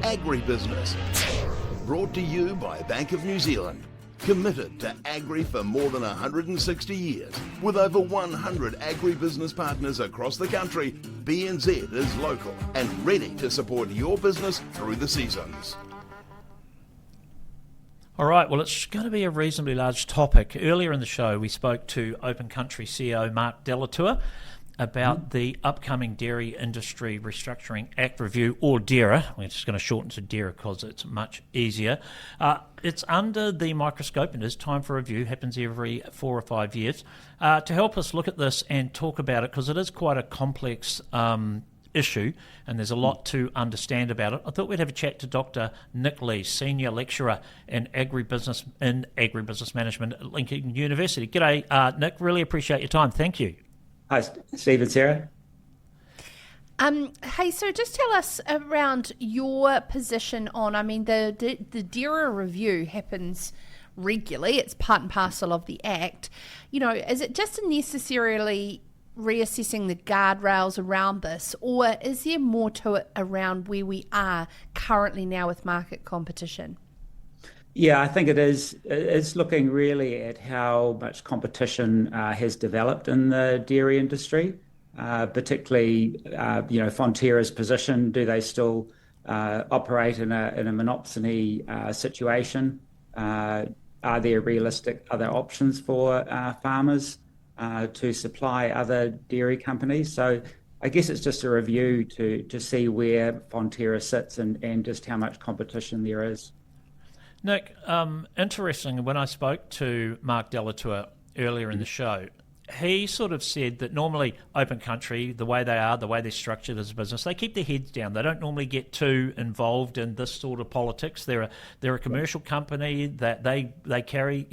Agribusiness. Brought to you by Bank of New Zealand. Committed to agri for more than 160 years. With over 100 agribusiness partners across the country, BNZ is local and ready to support your business through the seasons. All right, well, it's going to be a reasonably large topic. Earlier in the show, we spoke to Open Country CEO Mark Delatour about the upcoming Dairy Industry Restructuring Act review, or DIRA. We're just going to shorten to DIRA because it's much easier. It's under the microscope and is time for review, happens every 4 or 5 years. To help us look at this and talk about it, because it is quite a complex issue and there's a lot to understand about it, I thought we'd have a chat to Dr Nic Lees, Senior Lecturer in Agribusiness Management at Lincoln University. G'day, Nick. Really appreciate your time. Thank you. Hi, Steve and Sarah. Hey, so just tell us around your position on, the DIRA review happens regularly. It's part and parcel of the Act. You know, is it just necessarily reassessing the guardrails around this, or is there more to it around where we are currently now with market competition? Yeah, I think it is. It's looking really at how much competition has developed in the dairy industry, particularly, Fonterra's position. Do they still operate in a monopsony situation? Are there realistic other options for farmers to supply other dairy companies? So I guess it's just a review to see where Fonterra sits and just how much competition there is. Nick, interesting, when I spoke to Mark Delatour earlier in the show, he sort of said that normally Open Country, the way they're structured as a business, they keep their heads down. They don't normally get too involved in this sort of politics. They're a commercial company that they carry,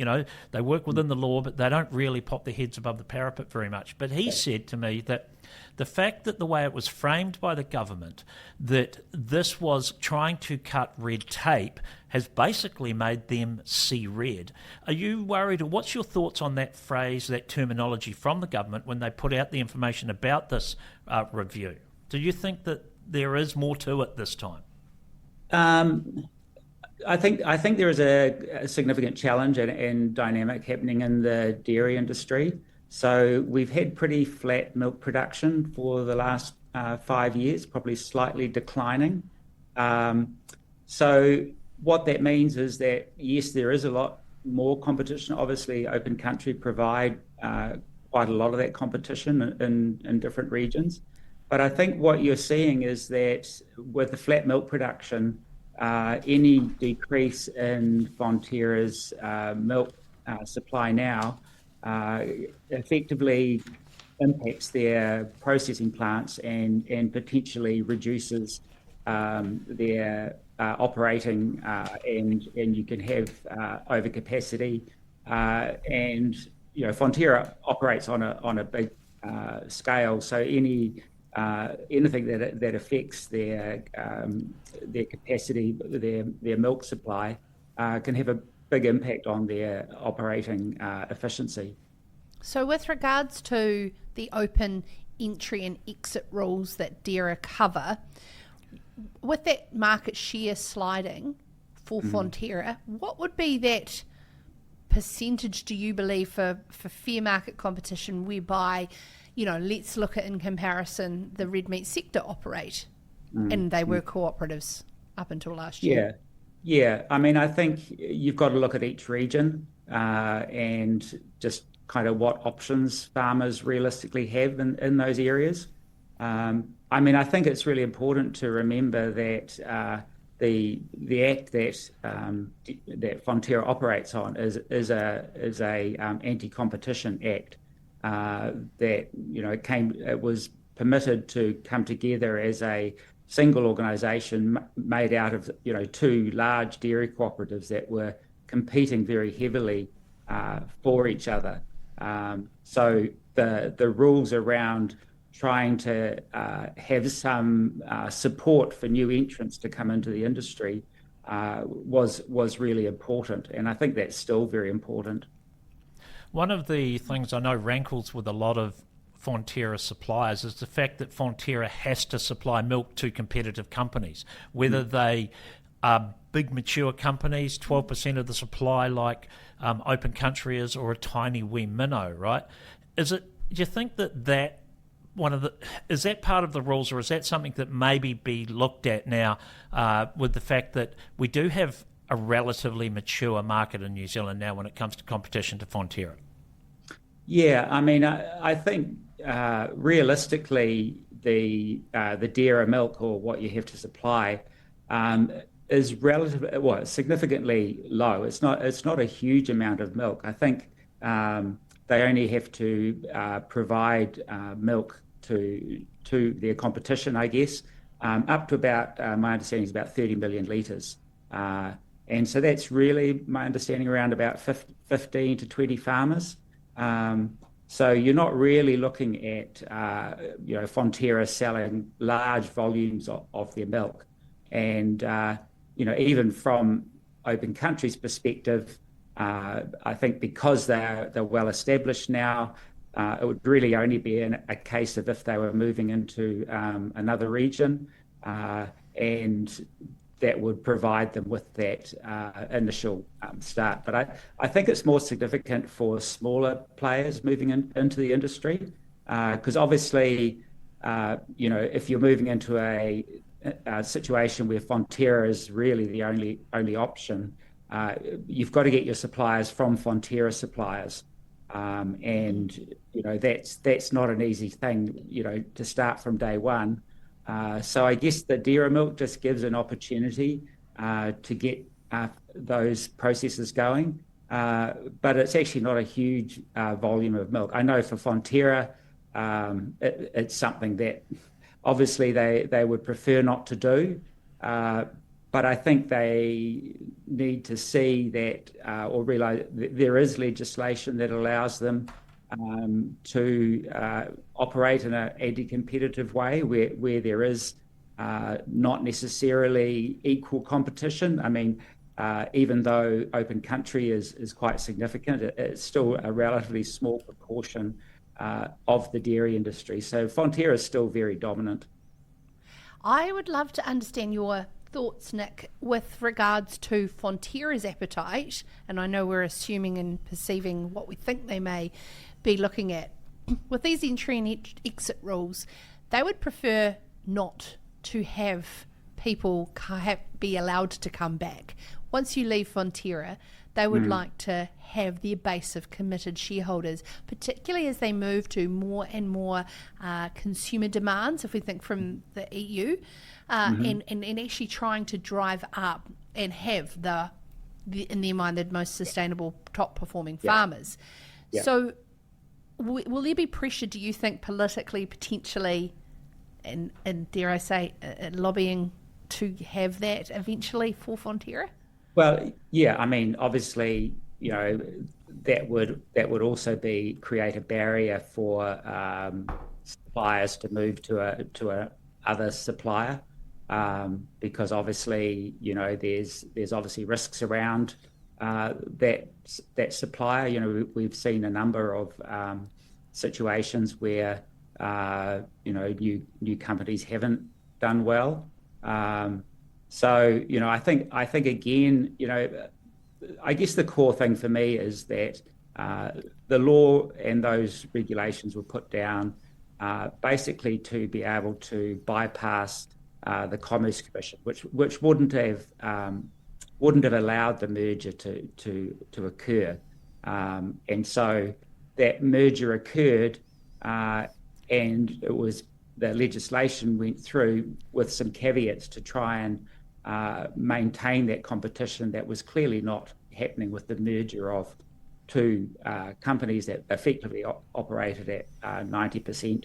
they work within the law, but they don't really pop their heads above the parapet very much. But he said to me that the fact that the way it was framed by the government, that this was trying to cut red tape, has basically made them see red. Are you worried, or what's your thoughts on that phrase, that terminology from the government when they put out the information about this review? Do you think that there is more to it this time? I think there is a significant challenge and dynamic happening in the dairy industry. So we've had pretty flat milk production for the last 5 years, probably slightly declining. So what that means is that, yes, there is a lot more competition. Obviously, Open Country provide quite a lot of that competition in different regions. But I think what you're seeing is that with the flat milk production, any decrease in Fonterra's milk supply now effectively impacts their processing plants and potentially reduces their operating, and you can have overcapacity. And Fonterra operates on a big scale, so anything that affects their capacity, their milk supply, can have a big impact on their operating efficiency. So with regards to the open entry and exit rules that DIRA cover, with that market share sliding for Fonterra, what would be that percentage, do you believe, for fair market competition whereby, let's look at, in comparison, the red meat sector operate, and they were cooperatives up until last year? Yeah. I think you've got to look at each region and just kind of what options farmers realistically have in those areas. I think it's really important to remember that the act that Fonterra operates on is a anti-competition act that it was permitted to come together as a single organisation made out of two large dairy cooperatives that were competing very heavily for each other. So the rules around trying to have some support for new entrants to come into the industry was really important, and I think that's still very important. One of the things I know rankles with a lot of Fonterra suppliers is the fact that Fonterra has to supply milk to competitive companies, whether they are big mature companies, 12% of the supply like Open Country is, or a tiny wee minnow, right? Do you think that is that part of the rules, or is that something that maybe be looked at now with the fact that we do have a relatively mature market in New Zealand now when it comes to competition to Fonterra? Yeah, I mean, I think realistically, the DIRA milk, or what you have to supply, is significantly low. It's not a huge amount of milk. I think they only have to provide milk to their competition, I guess, up to about, my understanding is about 30 million litres. And so that's really, my understanding, around about 15 to 20 farmers. So you're not really looking at, Fonterra selling large volumes of their milk. And, even from Open Country's perspective, I think because they're well established now, it would really only be a case of if they were moving into another region, and that would provide them with that initial start. But I think it's more significant for smaller players moving into the industry, because obviously, if you're moving into a situation where Fonterra is really the only option, you've got to get your suppliers from Fonterra suppliers, and that's not an easy thing, to start from day one. So I guess the DIRA milk just gives an opportunity to get those processes going, but it's actually not a huge volume of milk. I know for Fonterra, it's something that obviously they would prefer not to do, but I think they need to see that or realise that there is legislation that allows them to operate in an anti-competitive way where there is not necessarily equal competition. I mean, even though Open Country is quite significant, it's still a relatively small proportion of the dairy industry. So Fonterra is still very dominant. I would love to understand your thoughts, Nick, with regards to Fonterra's appetite, and I know we're assuming and perceiving what we think they may be looking at. With these entry and exit rules, they would prefer not to have people be allowed to come back. Once you leave Fonterra, they would like to have their base of committed shareholders, particularly as they move to more and more consumer demands, if we think from the EU, and actually trying to drive up and have in their mind, the most sustainable, top-performing farmers. Yeah. So will there be pressure, do you think, politically, potentially, and dare I say, lobbying to have that eventually for Fonterra? Well, yeah, I mean, obviously, that would also create a barrier for suppliers to move to a other supplier, because obviously, there's obviously risks around that supplier. We've seen a number of situations where new companies haven't done well. So, I think again, I guess the core thing for me is that the law and those regulations were put down basically to be able to bypass the Commerce Commission, which wouldn't have allowed the merger to occur. And so that merger occurred, and the legislation went through with some caveats to try and maintain that competition that was clearly not happening with the merger of two companies that effectively operated at 90%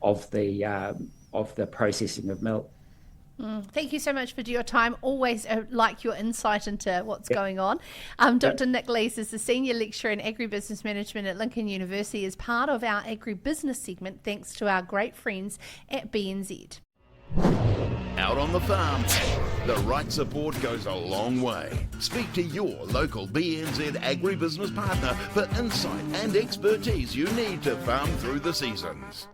of the processing of milk. Thank you so much for your time. Always like your insight into what's going on. Dr Nic Lees is the Senior Lecturer in Agribusiness Management at Lincoln University as part of our Agribusiness segment, thanks to our great friends at BNZ. Out on the farm, the right support goes a long way. Speak to your local BNZ agribusiness partner for insight and expertise you need to farm through the seasons.